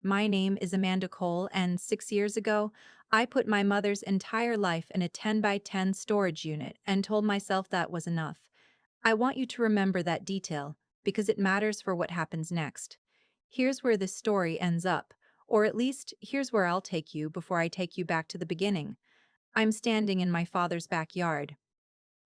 My name is Amanda Cole, and 6 years ago, I put my mother's entire life in a 10 by 10 storage unit and told myself that was enough. I want you to remember that detail because it matters for what happens next. Here's where this story ends up, or at least here's where I'll take you before I take you back to the beginning. I'm standing in my father's backyard.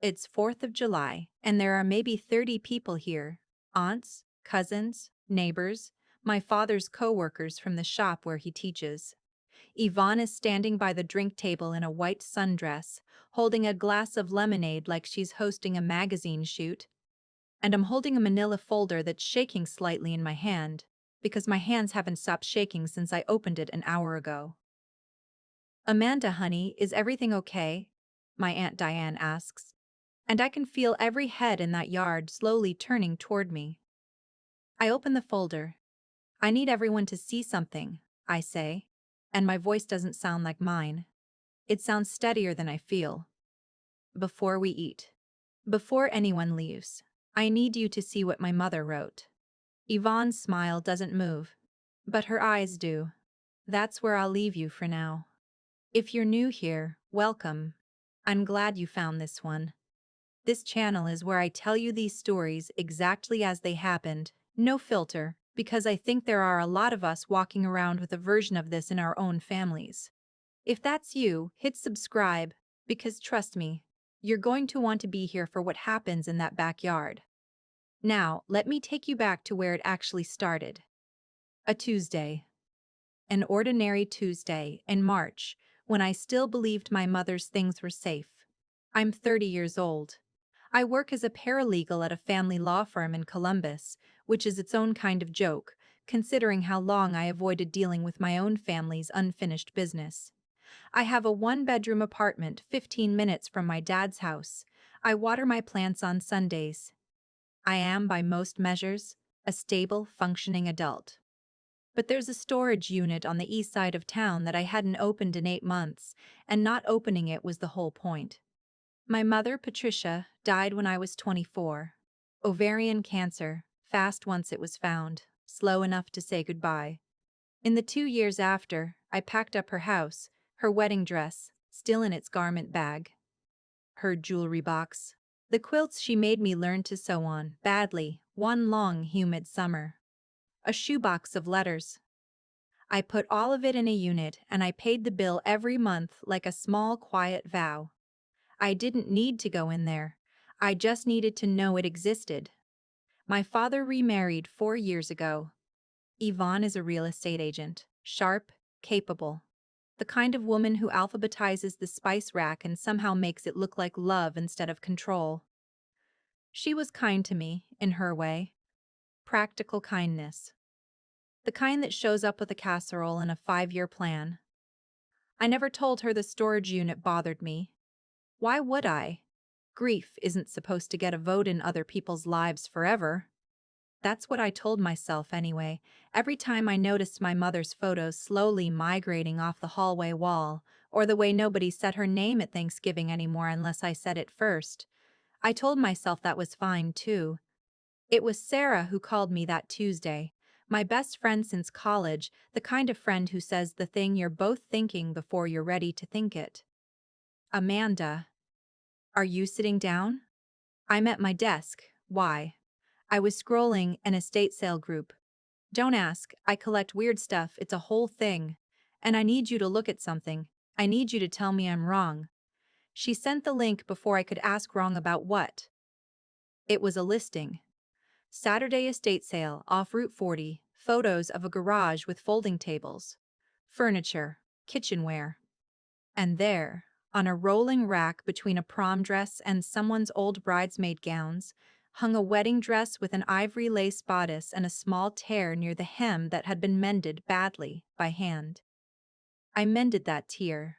It's 4th of July, and there are maybe 30 people here: aunts, cousins, neighbors, my father's co-workers from the shop where he teaches. Yvonne is standing by the drink table in a white sundress, holding a glass of lemonade like she's hosting a magazine shoot. And I'm holding a manila folder that's shaking slightly in my hand, because my hands haven't stopped shaking since I opened it an hour ago. "Amanda, honey, is everything okay?" my Aunt Diane asks. And I can feel every head in that yard slowly turning toward me. I open the folder. "I need everyone to see something," I say, and my voice doesn't sound like mine. It sounds steadier than I feel. "Before we eat. Before anyone leaves. I need you to see what my mother wrote." Yvonne's smile doesn't move, but her eyes do. "That's where I'll leave you for now. If you're new here, welcome. I'm glad you found this one. This channel is where I tell you these stories exactly as they happened, no filter, because I think there are a lot of us walking around with a version of this in our own families. If that's you, hit subscribe, because trust me, you're going to want to be here for what happens in that backyard. Now, let me take you back to where it actually started. A Tuesday. An ordinary Tuesday in March, when I still believed my mother's things were safe. I'm 30 years old. I work as a paralegal at a family law firm in Columbus, which is its own kind of joke, considering how long I avoided dealing with my own family's unfinished business. I have a one-bedroom apartment 15 minutes from my dad's house. I water my plants on Sundays. I am, by most measures, a stable, functioning adult. But there's a storage unit on the east side of town that I hadn't opened in 8 months, and not opening it was the whole point. My mother, Patricia, died when I was 24. Ovarian cancer, fast once it was found, slow enough to say goodbye. In the 2 years after, I packed up her house, her wedding dress, still in its garment bag, her jewelry box, the quilts she made me learn to sew on, badly, one long, humid summer, a shoebox of letters. I put all of it in a unit and I paid the bill every month like a small, quiet vow. I didn't need to go in there. I just needed to know it existed. My father remarried 4 years ago. Yvonne is a real estate agent, sharp, capable. The kind of woman who alphabetizes the spice rack and somehow makes it look like love instead of control. She was kind to me, in her way. Practical kindness. The kind that shows up with a casserole and a 5-year plan. I never told her the storage unit bothered me. Why would I? Grief isn't supposed to get a vote in other people's lives forever. That's what I told myself anyway, every time I noticed my mother's photos slowly migrating off the hallway wall, or the way nobody said her name at Thanksgiving anymore unless I said it first. I told myself that was fine, too. It was Sarah who called me that Tuesday, my best friend since college, the kind of friend who says the thing you're both thinking before you're ready to think it. "Amanda, are you sitting down?" I'm at my desk. Why? I was scrolling an estate sale group. Don't ask, I collect weird stuff, it's a whole thing. And I need you to look at something. I need you to tell me I'm wrong. She sent the link before I could ask wrong about what. It was a listing. Saturday estate sale off Route 40, photos of a garage with folding tables, furniture, kitchenware. And there, on a rolling rack between a prom dress and someone's old bridesmaid gowns, hung a wedding dress with an ivory lace bodice and a small tear near the hem that had been mended badly by hand. I mended that tear.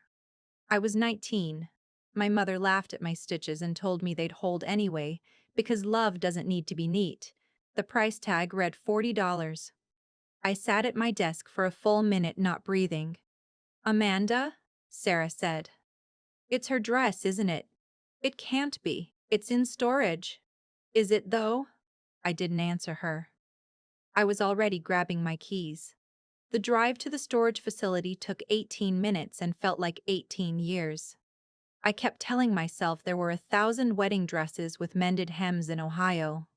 I was 19. My mother laughed at my stitches and told me they'd hold anyway, because love doesn't need to be neat. The price tag read $40. I sat at my desk for a full minute not breathing. "Amanda?" Sarah said. "It's her dress, isn't it?" "It can't be. It's in storage." "Is it though?" I didn't answer her. I was already grabbing my keys. The drive to the storage facility took 18 minutes and felt like 18 years. I kept telling myself there were 1,000 wedding dresses with mended hems in Ohio.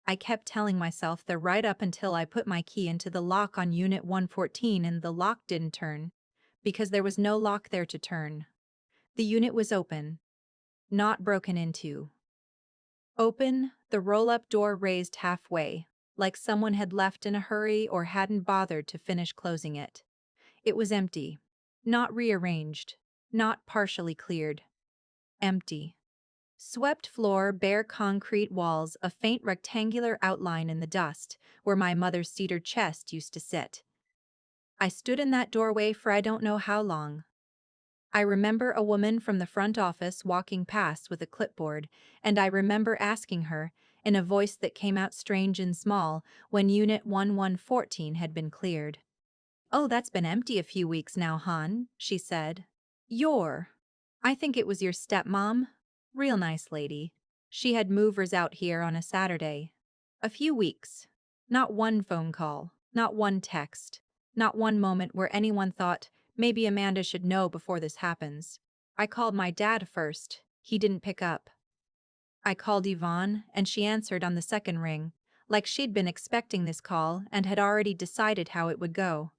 I kept telling myself that right up until I put my key into the lock on Unit 114 and the lock didn't turn, because there was no lock there to turn. The unit was open, not broken into. Open, the roll-up door raised halfway, like someone had left in a hurry or hadn't bothered to finish closing it. It was empty, not rearranged, not partially cleared. Empty. Swept floor, bare concrete walls, a faint rectangular outline in the dust, where my mother's cedar chest used to sit. I stood in that doorway for I don't know how long. I remember a woman from the front office walking past with a clipboard, and I remember asking her, in a voice that came out strange and small, when Unit 1114 had been cleared. "Oh, that's been empty a few weeks now, hon," she said. I think it was your stepmom. Real nice lady. She had movers out here on a Saturday. A few weeks. Not one phone call, not one text, not one moment where anyone thought, maybe Amanda should know before this happens. I called my dad first. He didn't pick up. I called Yvonne, and she answered on the second ring, like she'd been expecting this call and had already decided how it would go.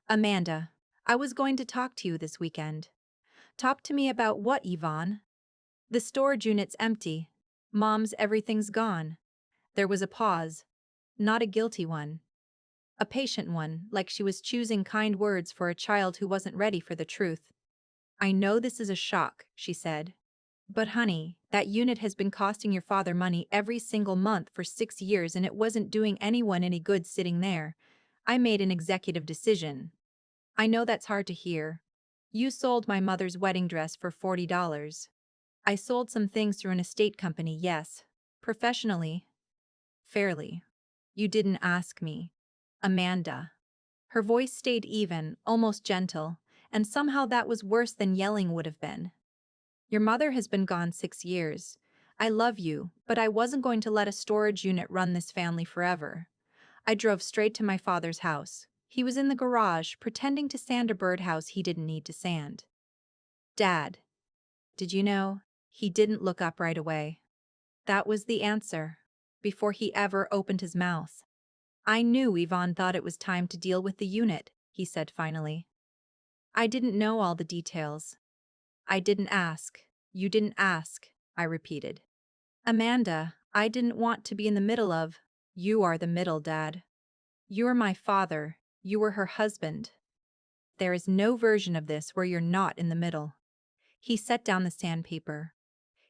"Amanda, I was going to talk to you this weekend." "Talk to me about what, Yvonne?" "The storage unit's empty. Mom's everything's gone." There was a pause. Not a guilty one. A patient one, like she was choosing kind words for a child who wasn't ready for the truth. "I know this is a shock," she said. "But honey, that unit has been costing your father money every single month for 6 years and it wasn't doing anyone any good sitting there. I made an executive decision." "I know that's hard to hear. You sold my mother's wedding dress for $40. I sold some things through an estate company, yes. Professionally. Fairly. You didn't ask me." "Amanda." Her voice stayed even, almost gentle, and somehow that was worse than yelling would have been. "Your mother has been gone 6 years. I love you, but I wasn't going to let a storage unit run this family forever." I drove straight to my father's house. He was in the garage, pretending to sand a birdhouse he didn't need to sand. "Dad, did you know?" He didn't look up right away. That was the answer, before he ever opened his mouth. "I knew Yvonne thought it was time to deal with the unit," he said finally. "I didn't know all the details. I didn't ask. You didn't ask," I repeated. "Amanda, I didn't want to be in the middle of—" "You are the middle, Dad. You're my father. You were her husband. There is no version of this where you're not in the middle." He set down the sandpaper.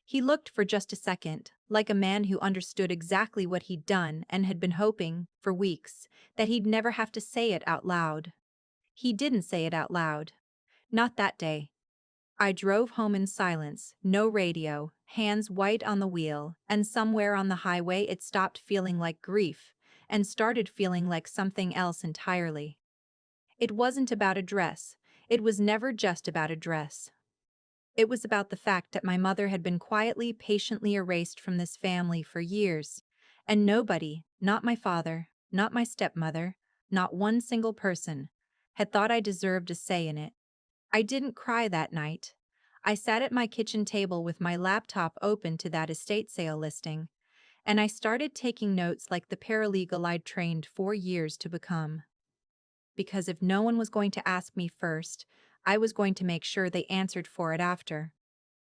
He looked for just a second, like a man who understood exactly what he'd done and had been hoping, for weeks, that he'd never have to say it out loud. He didn't say it out loud. Not that day. I drove home in silence, no radio, hands white on the wheel, and somewhere on the highway it stopped feeling like grief and started feeling like something else entirely. It wasn't about a dress. It was never just about a dress. It was about the fact that my mother had been quietly, patiently erased from this family for years, and nobody, not my father, not my stepmother, not one single person, had thought I deserved a say in it. I didn't cry that night. I sat at my kitchen table with my laptop open to that estate sale listing, and I started taking notes like the paralegal I'd trained 4 years to become. Because if no one was going to ask me first, I was going to make sure they answered for it after.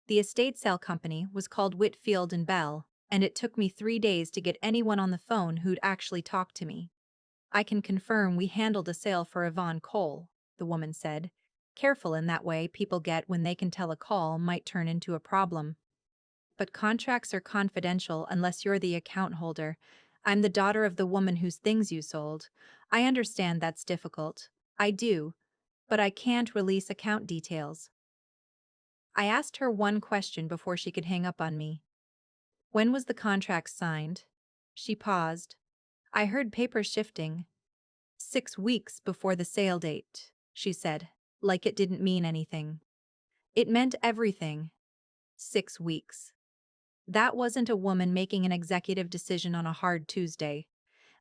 The estate sale company was called Whitfield and Bell, and it took me 3 days to get anyone on the phone who'd actually talk to me. "I can confirm we handled a sale for Yvonne Cole," the woman said, careful in that way people get when they can tell a call might turn into a problem. "But contracts are confidential unless you're the account holder. I'm the daughter of the woman whose things you sold. I understand that's difficult. I do. But I can't release account details." I asked her one question before she could hang up on me. "When was the contract signed?" She paused. I heard paper shifting. "6 weeks before the sale date," she said, like it didn't mean anything. It meant everything. 6 weeks. That wasn't a woman making an executive decision on a hard Tuesday.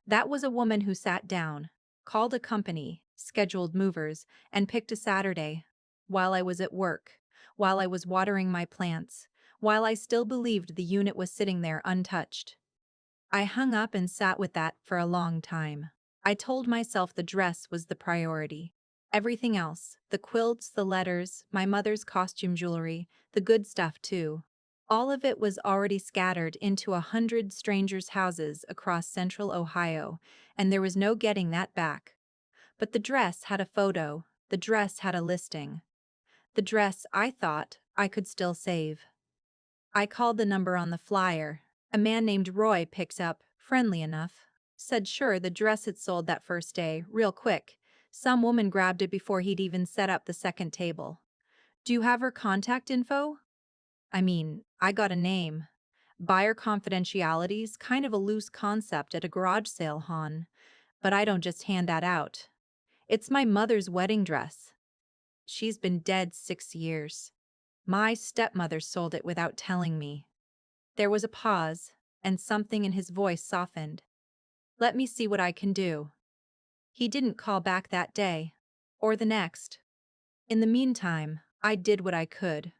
That was a woman who sat down, called a company, scheduled movers, and picked a Saturday. While I was at work, while I was watering my plants, while I still believed the unit was sitting there untouched. I hung up and sat with that for a long time. I told myself the dress was the priority. Everything else, the quilts, the letters, my mother's costume jewelry, the good stuff too. All of it was already scattered into 100 strangers' houses across central Ohio, and there was no getting that back. But the dress had a photo, the dress had a listing. The dress I thought I could still save. I called the number on the flyer. A man named Roy picks up, friendly enough. Said sure, the dress had sold that first day, real quick. Some woman grabbed it before he'd even set up the second table. Do you have her contact info? I mean, I got a name. Buyer confidentiality's kind of a loose concept at a garage sale, hon. But I don't just hand that out. It's my mother's wedding dress. She's been dead 6 years. My stepmother sold it without telling me. There was a pause, and something in his voice softened. Let me see what I can do. He didn't call back that day, or the next. In the meantime, I did what I could.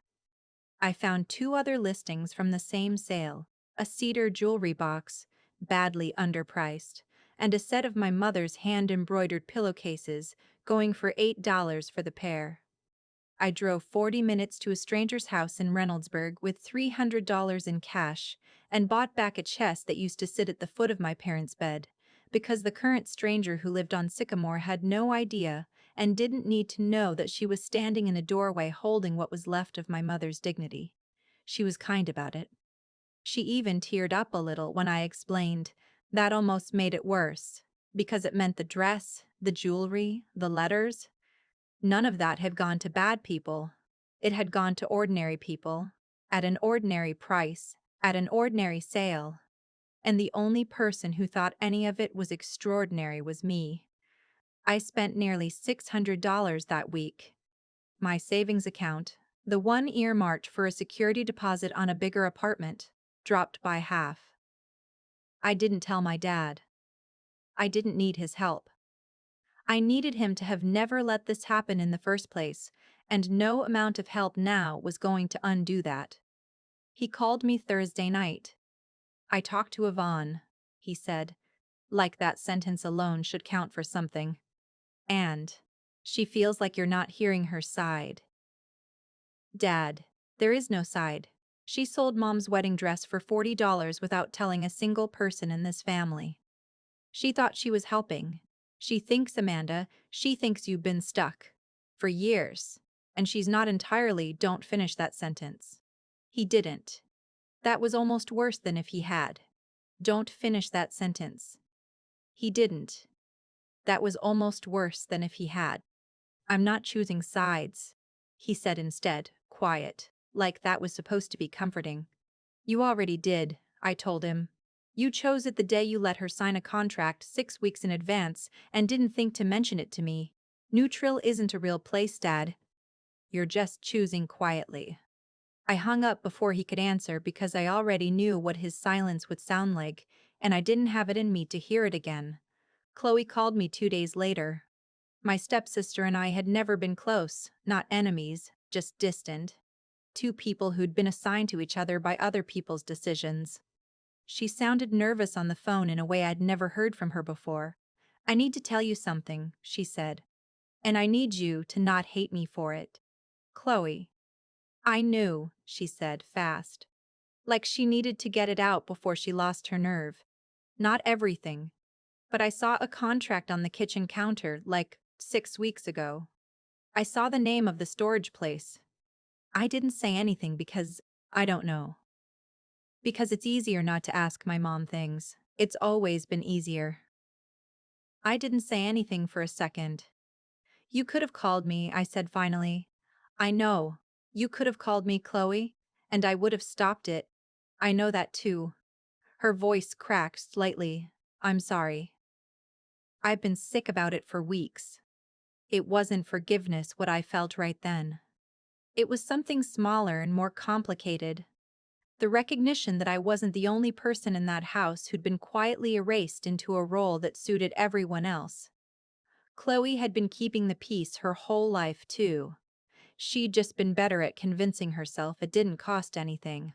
I found 2 other listings from the same sale, a cedar jewelry box, badly underpriced, and a set of my mother's hand-embroidered pillowcases, going for $8 for the pair. I drove 40 minutes to a stranger's house in Reynoldsburg with $300 in cash and bought back a chest that used to sit at the foot of my parents' bed, because the current stranger who lived on Sycamore had no idea and didn't need to know that she was standing in a doorway holding what was left of my mother's dignity. She was kind about it. She even teared up a little when I explained. That almost made it worse, because it meant the dress, the jewelry, the letters, none of that had gone to bad people. It had gone to ordinary people, at an ordinary price, at an ordinary sale. And the only person who thought any of it was extraordinary was me. I spent nearly $600 that week. My savings account, the one earmarked for a security deposit on a bigger apartment, dropped by half. I didn't tell my dad. I didn't need his help. I needed him to have never let this happen in the first place, and no amount of help now was going to undo that. He called me Thursday night. I talked to Yvonne, he said, like that sentence alone should count for something. And she feels like you're not hearing her side. Dad, there is no side. She sold Mom's wedding dress for $40 without telling a single person in this family. She thought she was helping. She thinks, Amanda, she thinks you've been stuck. For years. And she's not entirely, don't finish that sentence. He didn't. That was almost worse than if he had. Don't finish that sentence. He didn't. That was almost worse than if he had. I'm not choosing sides, he said instead, quiet, like that was supposed to be comforting. You already did, I told him. You chose it the day you let her sign a contract 6 weeks in advance and didn't think to mention it to me. Neutral isn't a real place, Dad. You're just choosing quietly. I hung up before he could answer because I already knew what his silence would sound like, and I didn't have it in me to hear it again. Chloe called me 2 days later. My stepsister and I had never been close, not enemies, just distant. 2 people who'd been assigned to each other by other people's decisions. She sounded nervous on the phone in a way I'd never heard from her before. I need to tell you something, she said. And I need you to not hate me for it. Chloe. I knew, she said, fast. Like she needed to get it out before she lost her nerve. Not everything. But I saw a contract on the kitchen counter, like 6 weeks ago. I saw the name of the storage place. I didn't say anything because, I don't know. Because it's easier not to ask my mom things. It's always been easier. I didn't say anything for a second. You could have called me, I said finally. I know. You could have called me, Chloe, and I would have stopped it. I know that too. Her voice cracked slightly. I'm sorry. I've been sick about it for weeks. It wasn't forgiveness what I felt right then. It was something smaller and more complicated. The recognition that I wasn't the only person in that house who'd been quietly erased into a role that suited everyone else. Chloe had been keeping the peace her whole life, too. She'd just been better at convincing herself it didn't cost anything.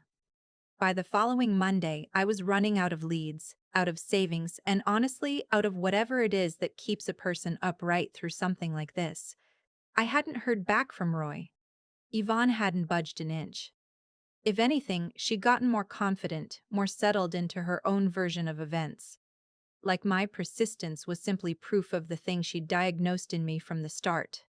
By the following Monday, I was running out of leads, out of savings, and honestly, out of whatever it is that keeps a person upright through something like this. I hadn't heard back from Roy. Yvonne hadn't budged an inch. If anything, she'd gotten more confident, more settled into her own version of events. Like my persistence was simply proof of the thing she'd diagnosed in me from the start.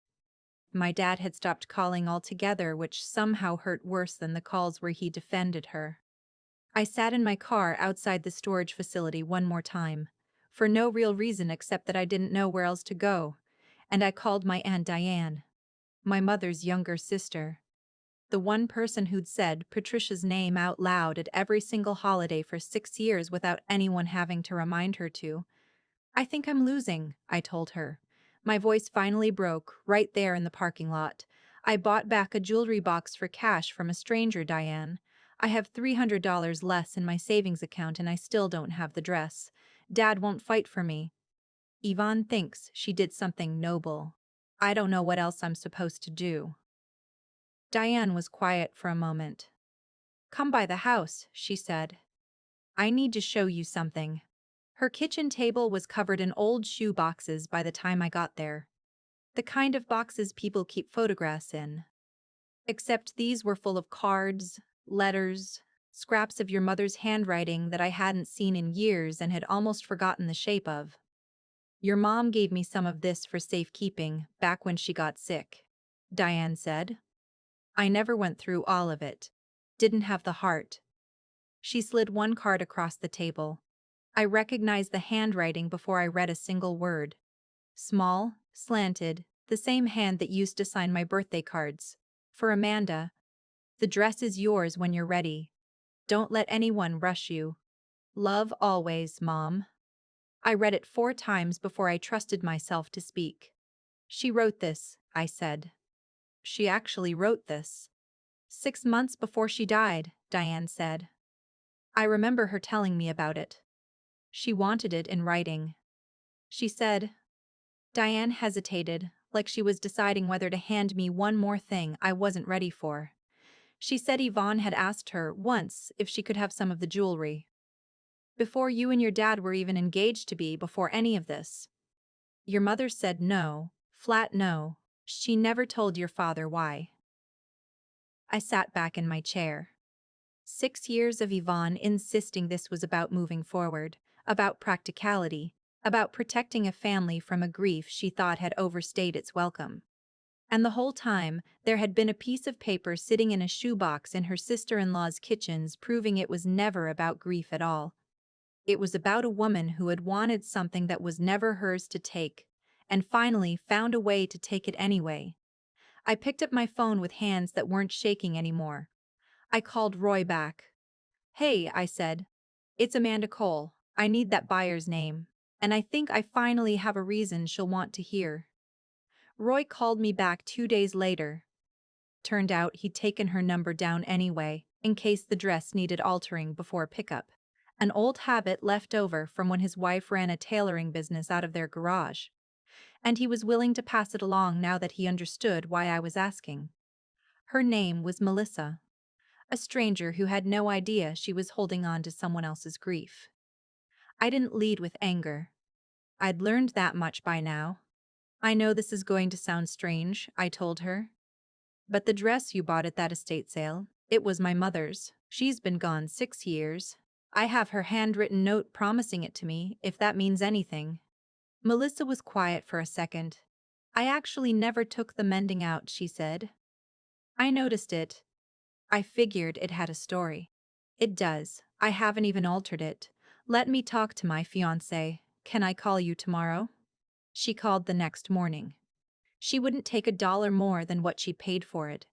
My dad had stopped calling altogether, which somehow hurt worse than the calls where he defended her. I sat in my car outside the storage facility one more time, for no real reason except that I didn't know where else to go, and I called my Aunt Diane, my mother's younger sister. The one person who'd said Patricia's name out loud at every single holiday for 6 years without anyone having to remind her to. "I think I'm losing," I told her. My voice finally broke, right there in the parking lot. "I bought back a jewelry box for cash from a stranger, Diane. I have $300 less in my savings account and I still don't have the dress. Dad won't fight for me. Yvonne thinks she did something noble. I don't know what else I'm supposed to do." Diane was quiet for a moment. "Come by the house," she said. "I need to show you something." Her kitchen table was covered in old shoe boxes by the time I got there. The kind of boxes people keep photographs in. Except these were full of cards, letters, scraps of your mother's handwriting that I hadn't seen in years and had almost forgotten the shape of. "Your mom gave me some of this for safekeeping back when she got sick," Diane said. "I never went through all of it. Didn't have the heart." She slid one card across the table. I recognized the handwriting before I read a single word. Small, slanted, the same hand that used to sign my birthday cards. For Amanda. "The dress is yours when you're ready. Don't let anyone rush you. Love always, Mom." I read it 4 times before I trusted myself to speak. "She wrote this," I said. "She actually wrote this." 6 months before she died," Diane said. I remember her telling me about it. She wanted it in writing. She said. Diane hesitated, like she was deciding whether to hand me one more thing I wasn't ready for. She said Yvonne had asked her once if she could have some of the jewelry. "Before you and your dad were even engaged to be, before any of this. Your mother said no, flat no. She never told your father why." I sat back in my chair. 6 years of Yvonne insisting this was about moving forward, about practicality, about protecting a family from a grief she thought had overstayed its welcome. And the whole time, there had been a piece of paper sitting in a shoebox in her sister-in-law's kitchens proving it was never about grief at all. It was about a woman who had wanted something that was never hers to take, and finally found a way to take it anyway. I picked up my phone with hands that weren't shaking anymore. I called Roy back. "Hey," I said. "It's Amanda Cole. I need that buyer's name. And I think I finally have a reason she'll want to hear." Roy called me back 2 days later. Turned out he'd taken her number down anyway, in case the dress needed altering before pickup. An old habit left over from when his wife ran a tailoring business out of their garage. And he was willing to pass it along now that he understood why I was asking. Her name was Melissa. A stranger who had no idea she was holding on to someone else's grief. I didn't lead with anger. I'd learned that much by now. "I know this is going to sound strange," I told her. "But the dress you bought at that estate sale, it was my mother's. She's been gone 6 years. I have her handwritten note promising it to me, if that means anything." Melissa was quiet for a second. "I actually never took the mending out," she said. "I noticed it. I figured it had a story." "It does. I haven't even altered it. Let me talk to my fiancé. Can I call you tomorrow?" She called the next morning. She wouldn't take $1 more than what she paid for it.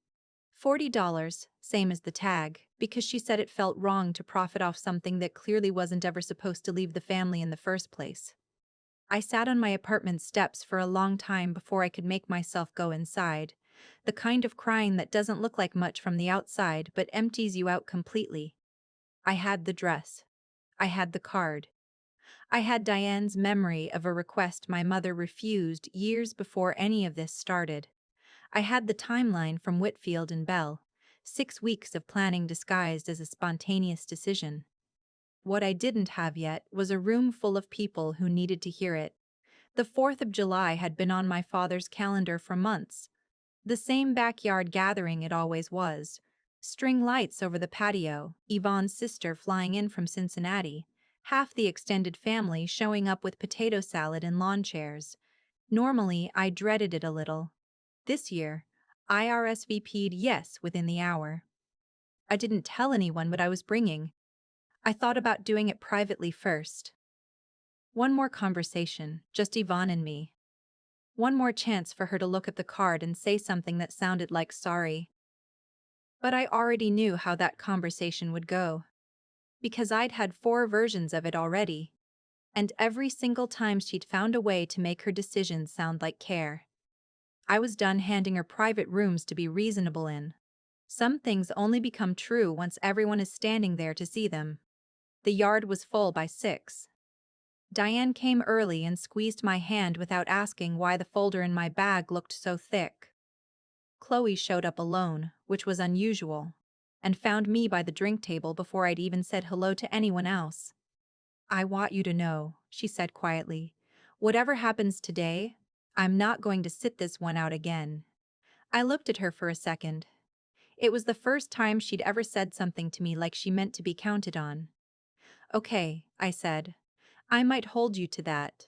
$40, same as the tag, because she said it felt wrong to profit off something that clearly wasn't ever supposed to leave the family in the first place. I sat on my apartment steps for a long time before I could make myself go inside. The kind of crying that doesn't look like much from the outside but empties you out completely. I had the dress. I had the card. I had Diane's memory of a request my mother refused years before any of this started. I had the timeline from Whitfield and Bell, 6 weeks of planning disguised as a spontaneous decision. What I didn't have yet was a room full of people who needed to hear it. The 4th of July had been on my father's calendar for months. The same backyard gathering it always was. String lights over the patio, Yvonne's sister flying in from Cincinnati, half the extended family showing up with potato salad and lawn chairs. Normally, I dreaded it a little. This year, I RSVP'd yes within the hour. I didn't tell anyone what I was bringing. I thought about doing it privately first. One more conversation, just Yvonne and me. One more chance for her to look at the card and say something that sounded like sorry. But I already knew how that conversation would go, because I'd had 4 versions of it already, and every single time she'd found a way to make her decisions sound like care. I was done handing her private rooms to be reasonable in. Some things only become true once everyone is standing there to see them. The yard was full by 6. Diane came early and squeezed my hand without asking why the folder in my bag looked so thick. Chloe showed up alone, which was unusual, and found me by the drink table before I'd even said hello to anyone else. "I want you to know," she said quietly, "whatever happens today, I'm not going to sit this one out again." I looked at her for a second. It was the first time she'd ever said something to me like she meant to be counted on. "Okay," I said. "I might hold you to that."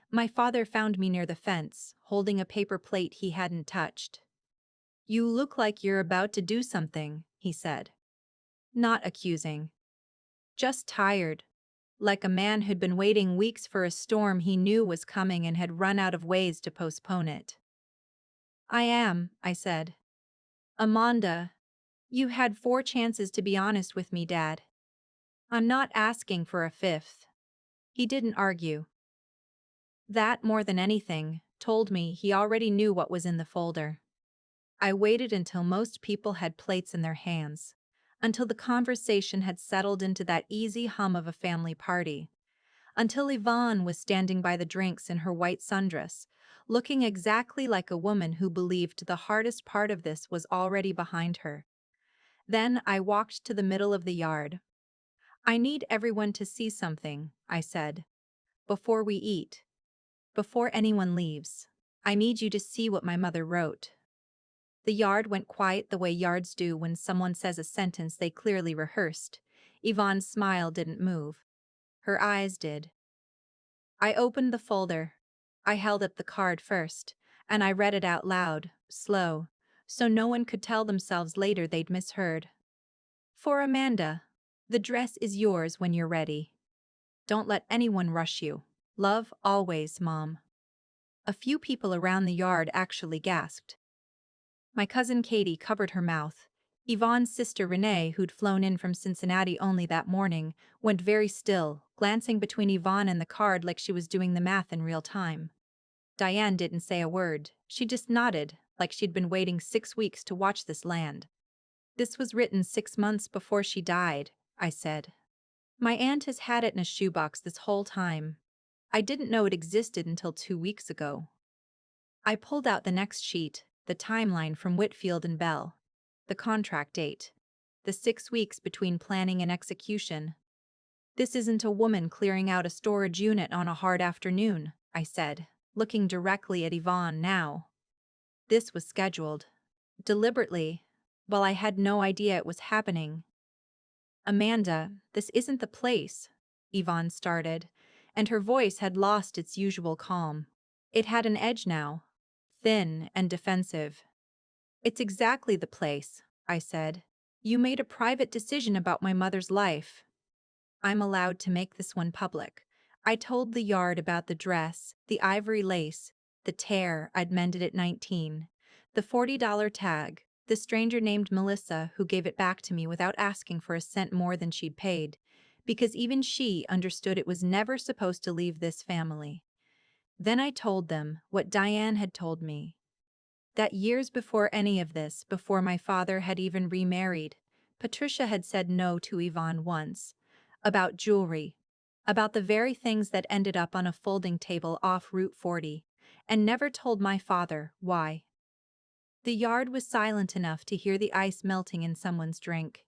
My father found me near the fence, holding a paper plate he hadn't touched. "You look like you're about to do something," he said. Not accusing. Just tired. Like a man who'd been waiting weeks for a storm he knew was coming and had run out of ways to postpone it. "I am," I said. "Amanda, you had 4 chances to be honest with me, Dad. I'm not asking for a 5th. He didn't argue. That, more than anything, told me he already knew what was in the folder. I waited until most people had plates in their hands, until the conversation had settled into that easy hum of a family party, until Yvonne was standing by the drinks in her white sundress, looking exactly like a woman who believed the hardest part of this was already behind her. Then I walked to the middle of the yard. "I need everyone to see something," I said. "Before we eat. Before anyone leaves. I need you to see what my mother wrote." The yard went quiet the way yards do when someone says a sentence they clearly rehearsed. Yvonne's smile didn't move. Her eyes did. I opened the folder. I held up the card first, and I read it out loud, slow, so no one could tell themselves later they'd misheard. "For Amanda, the dress is yours when you're ready. Don't let anyone rush you. Love always, Mom." A few people around the yard actually gasped. My cousin Katie covered her mouth. Yvonne's sister Renee, who'd flown in from Cincinnati only that morning, went very still, glancing between Yvonne and the card like she was doing the math in real time. Diane didn't say a word. She just nodded, like she'd been waiting 6 weeks to watch this land. "This was written 6 months before she died," I said. "My aunt has had it in a shoebox this whole time. I didn't know it existed until 2 weeks ago." I pulled out the next sheet, the timeline from Whitfield and Bell. The contract date. The 6 weeks between planning and execution. "This isn't a woman clearing out a storage unit on a hard afternoon," I said, looking directly at Yvonne now. "This was scheduled. Deliberately. While I had no idea it was happening." "Amanda, this isn't the place," Yvonne started, and her voice had lost its usual calm. It had an edge now, thin and defensive. "It's exactly the place," I said. "You made a private decision about my mother's life. I'm allowed to make this one public." I told the yard about the dress, the ivory lace, the tear I'd mended at 19, the $40 tag, the stranger named Melissa who gave it back to me without asking for a cent more than she'd paid, because even she understood it was never supposed to leave this family. Then I told them what Diane had told me. That years before any of this, before my father had even remarried, Patricia had said no to Yvonne once. About jewelry. about the very things that ended up on a folding table off Route 40, and never told my father why. The yard was silent enough to hear the ice melting in someone's drink.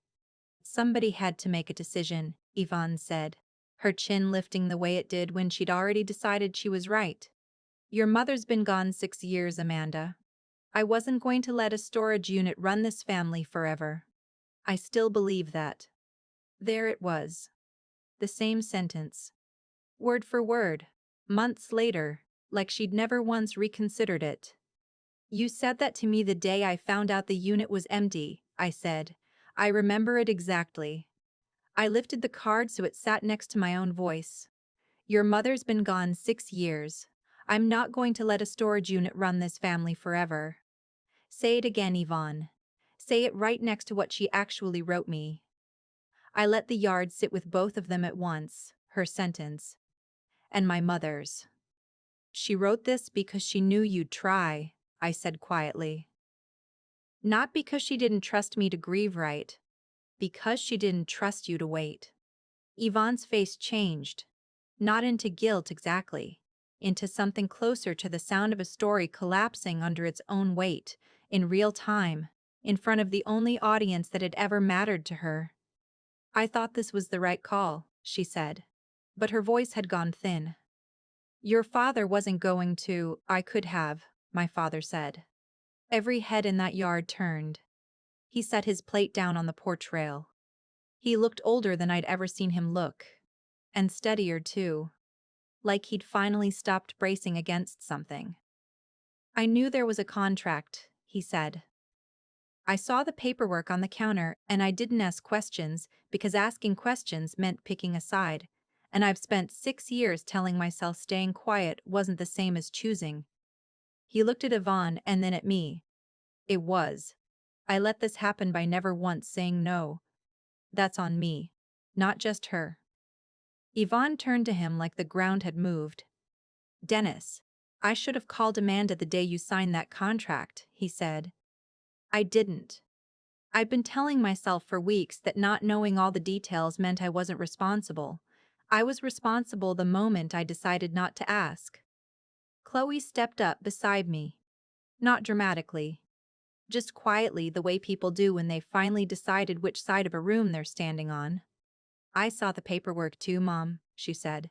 Somebody had to make a decision, Yvonne said, her chin lifting the way it did when she'd already decided she was right. Your mother's been gone 6 years, Amanda. I wasn't going to let a storage unit run this family forever. I still believe that. There it was. The same sentence. Word for word. Months later, like she'd never once reconsidered it. You said that to me the day I found out the unit was empty, I said. I remember it exactly. I lifted the card so it sat next to my own voice. Your mother's been gone 6 years. I'm not going to let a storage unit run this family forever. Say it again, Yvonne. Say it right next to what she actually wrote me. I let the yard sit with both of them at once, her sentence. And my mother's. She wrote this because she knew you'd try, I said quietly. Not because she didn't trust me to grieve right. Because she didn't trust you to wait. Yvonne's face changed. Not into guilt exactly. Into something closer to the sound of a story collapsing under its own weight, in real time, in front of the only audience that had ever mattered to her. I thought this was the right call, she said. But her voice had gone thin. Your father wasn't going to. I could have, my father said. Every head in that yard turned. He set his plate down on the porch rail. He looked older than I'd ever seen him look. And steadier, too. Like he'd finally stopped bracing against something. I knew there was a contract, he said. I saw the paperwork on the counter and I didn't ask questions because asking questions meant picking a side. And I've spent 6 years telling myself staying quiet wasn't the same as choosing. He looked at Yvonne and then at me. It was. I let this happen by never once saying no. That's on me. Not just her. Yvonne turned to him like the ground had moved. Dennis, I should have called Amanda the day you signed that contract, he said. I didn't. I'd been telling myself for weeks that not knowing all the details meant I wasn't responsible. I was responsible the moment I decided not to ask. Chloe stepped up beside me. Not dramatically. Just quietly, the way people do when they finally decided which side of a room they're standing on. I saw the paperwork too, Mom, she said.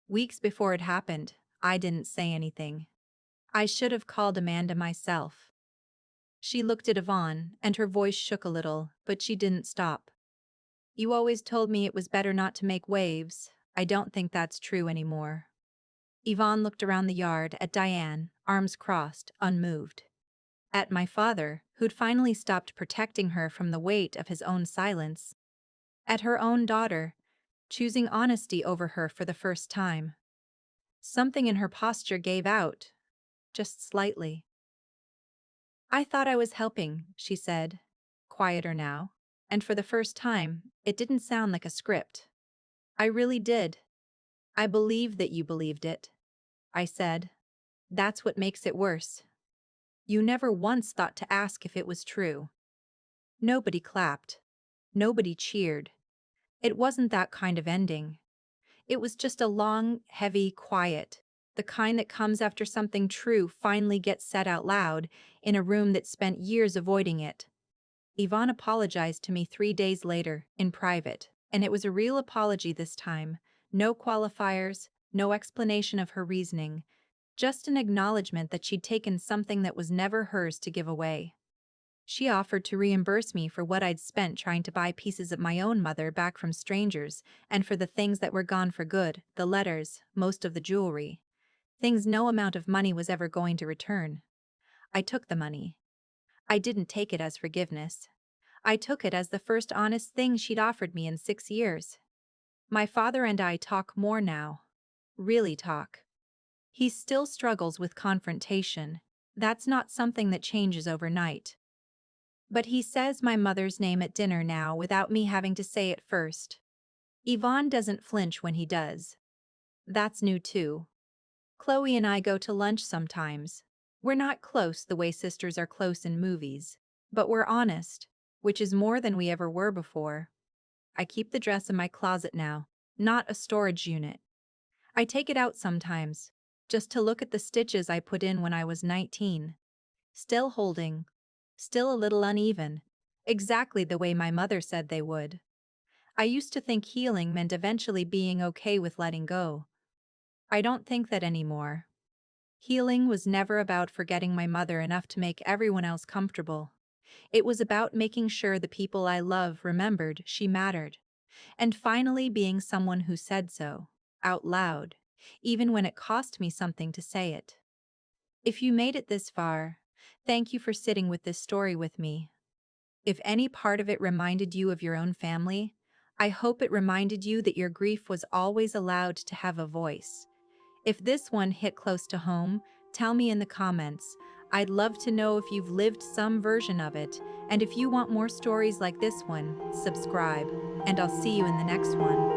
Weeks before it happened, I didn't say anything. I should have called Amanda myself. She looked at Yvonne, and her voice shook a little, but she didn't stop. You always told me it was better not to make waves. I don't think that's true anymore. Yvonne looked around the yard at Diane, arms crossed, unmoved. At my father, who'd finally stopped protecting her from the weight of his own silence. At her own daughter, choosing honesty over her for the first time. Something in her posture gave out, just slightly. I thought I was helping, she said, quieter now, and for the first time, it didn't sound like a script. I really did. I believe that you believed it, I said. That's what makes it worse. You never once thought to ask if it was true. Nobody clapped. Nobody cheered. It wasn't that kind of ending. It was just a long, heavy quiet, the kind that comes after something true finally gets said out loud in a room that spent years avoiding it. Yvonne apologized to me 3 days later, in private, and it was a real apology this time. No qualifiers, no explanation of her reasoning, just an acknowledgement that she'd taken something that was never hers to give away. She offered to reimburse me for what I'd spent trying to buy pieces of my own mother back from strangers, and for the things that were gone for good, the letters, most of the jewelry. Things no amount of money was ever going to return. I took the money. I didn't take it as forgiveness. I took it as the first honest thing she'd offered me in 6 years. My father and I talk more now. Really talk. He still struggles with confrontation. That's not something that changes overnight. But he says my mother's name at dinner now without me having to say it first. Yvonne doesn't flinch when he does. That's new too. Chloe and I go to lunch sometimes. We're not close the way sisters are close in movies, but we're honest, which is more than we ever were before. I keep the dress in my closet now, not a storage unit. I take it out sometimes, just to look at the stitches I put in when I was 19. Still holding, still a little uneven, exactly the way my mother said they would. I used to think healing meant eventually being okay with letting go. I don't think that anymore. Healing was never about forgetting my mother enough to make everyone else comfortable. It was about making sure the people I love remembered she mattered, and finally being someone who said so, out loud, even when it cost me something to say it. If you made it this far, thank you for sitting with this story with me. If any part of it reminded you of your own family, I hope it reminded you that your grief was always allowed to have a voice. If this one hit close to home, tell me in the comments. I'd love to know if you've lived some version of it, and if you want more stories like this one, subscribe, and I'll see you in the next one.